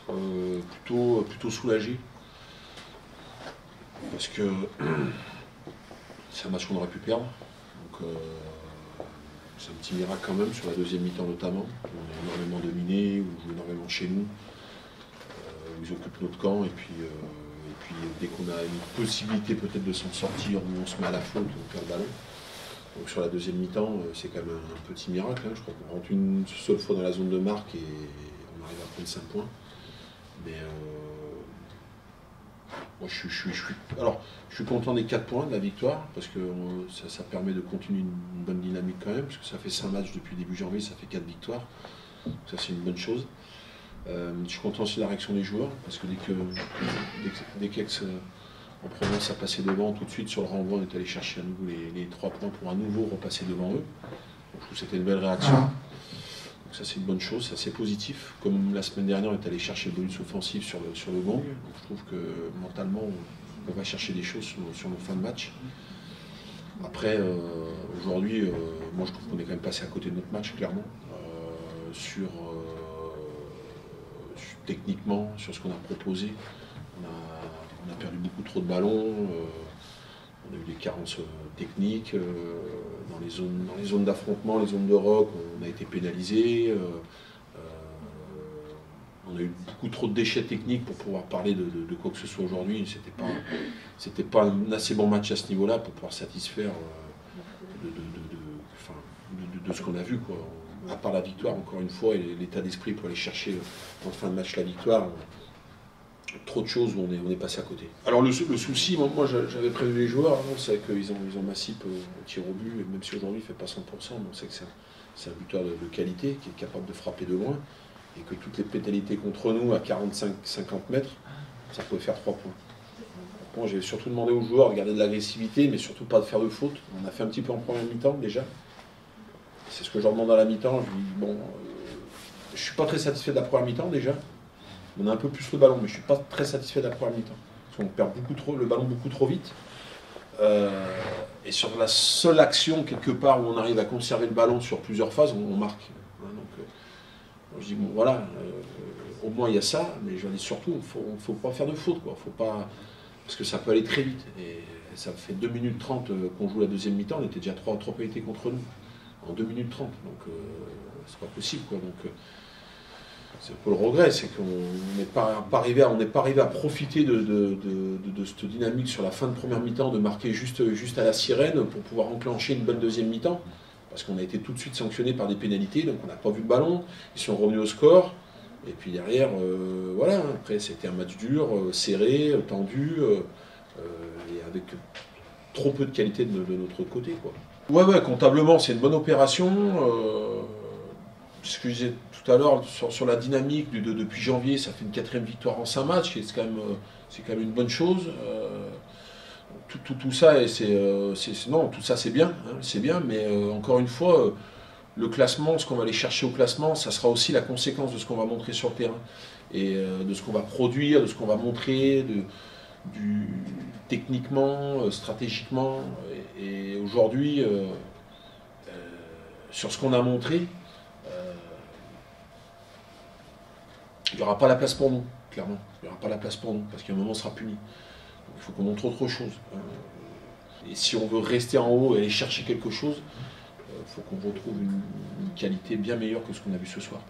plutôt soulagé. Parce que c'est un match qu'on aurait pu perdre. Donc c'est un petit miracle quand même, sur la deuxième mi-temps notamment. On a énormément dominé, on joue énormément chez nous. Ils occupent notre camp et puis dès qu'on a une possibilité peut-être de s'en sortir, on se met à la faute, on perd le ballon. Donc sur la deuxième mi-temps, c'est quand même un petit miracle. Hein. Je crois qu'on rentre une seule fois dans la zone de marque et on arrive à prendre 5 points. Mais moi je suis content des 4 points de la victoire, parce que ça permet de continuer une bonne dynamique quand même, parce que ça fait 5 matchs depuis début janvier, ça fait 4 victoires. Donc ça c'est une bonne chose. Je suis content aussi de la réaction des joueurs, parce que dès qu'Aix en Provence a passé devant, tout de suite sur le renvoi, on est allé chercher à nouveau les 3 points pour à nouveau repasser devant eux. Donc, je trouve que c'était une belle réaction. Donc ça c'est une bonne chose, c'est assez positif. Comme la semaine dernière, on est allé chercher le bonus offensif sur le gong. Donc, je trouve que mentalement, on va chercher des choses sur nos fins de match. Après, aujourd'hui, moi je trouve qu'on est quand même passé à côté de notre match, clairement. Techniquement, sur ce qu'on a proposé, on a perdu beaucoup trop de ballons, on a eu des carences techniques, dans les zones d'affrontement, les zones de rock, on a été pénalisé, on a eu beaucoup trop de déchets techniques pour pouvoir parler de quoi que ce soit aujourd'hui. C'était pas un assez bon match à ce niveau-là pour pouvoir satisfaire de ce qu'on a vu, quoi. À part la victoire, encore une fois, et l'état d'esprit pour aller chercher en fin de match la victoire, trop de choses où on est passé à côté. Alors le souci, moi j'avais prévu les joueurs, c'est qu'ils ont Massip au tir au but, et même si aujourd'hui il ne fait pas 100%, on sait que c'est un buteur de qualité, qui est capable de frapper de loin, et que toutes les pénalités contre nous à 45-50 mètres, ça pouvait faire 3 points. Bon, j'ai surtout demandé aux joueurs de garder de l'agressivité, mais surtout pas de faire de faute. On a fait un petit peu en première mi-temps déjà. C'est ce que je leur demande à la mi-temps. Je dis, bon, je suis pas très satisfait de la première mi-temps déjà. On a un peu plus le ballon, mais je suis pas très satisfait de la première mi-temps. Parce qu'on perd le ballon beaucoup trop vite. Et sur la seule action, quelque part, où on arrive à conserver le ballon sur plusieurs phases, on marque. Donc, je dis, bon, voilà, au moins il y a ça, mais je dis surtout, il faut pas faire de faute, quoi. Faut pas, parce que ça peut aller très vite. Et ça fait 2 minutes 30 qu'on joue la deuxième mi-temps, on était déjà 3 pénalités contre nous. En 2 minutes 30, donc c'est pas possible, quoi. Donc c'est un peu le regret, c'est qu'on n'est pas arrivé à profiter de cette dynamique sur la fin de première mi-temps, de marquer juste à la sirène pour pouvoir enclencher une bonne deuxième mi-temps, parce qu'on a été tout de suite sanctionné par des pénalités, donc on n'a pas vu le ballon, ils sont revenus au score, et puis derrière, voilà, après c'était un match dur, serré, tendu, et avec trop peu de qualité de notre côté, quoi. Ouais, comptablement, c'est une bonne opération. Ce que je disais tout à l'heure, sur la dynamique depuis janvier, ça fait une 4e victoire en 5 matchs, c'est quand même une bonne chose. Tout ça, tout ça c'est bien, hein, c'est bien, mais encore une fois, le classement, ce qu'on va aller chercher au classement, ça sera aussi la conséquence de ce qu'on va montrer sur le terrain, et de ce qu'on va produire, de ce qu'on va montrer, techniquement, stratégiquement, et aujourd'hui, sur ce qu'on a montré, il n'y aura pas la place pour nous, clairement. Il n'y aura pas la place pour nous, parce qu'à un moment on sera puni. Donc il faut qu'on montre autre chose. Et si on veut rester en haut et aller chercher quelque chose, il faut qu'on retrouve une qualité bien meilleure que ce qu'on a vu ce soir.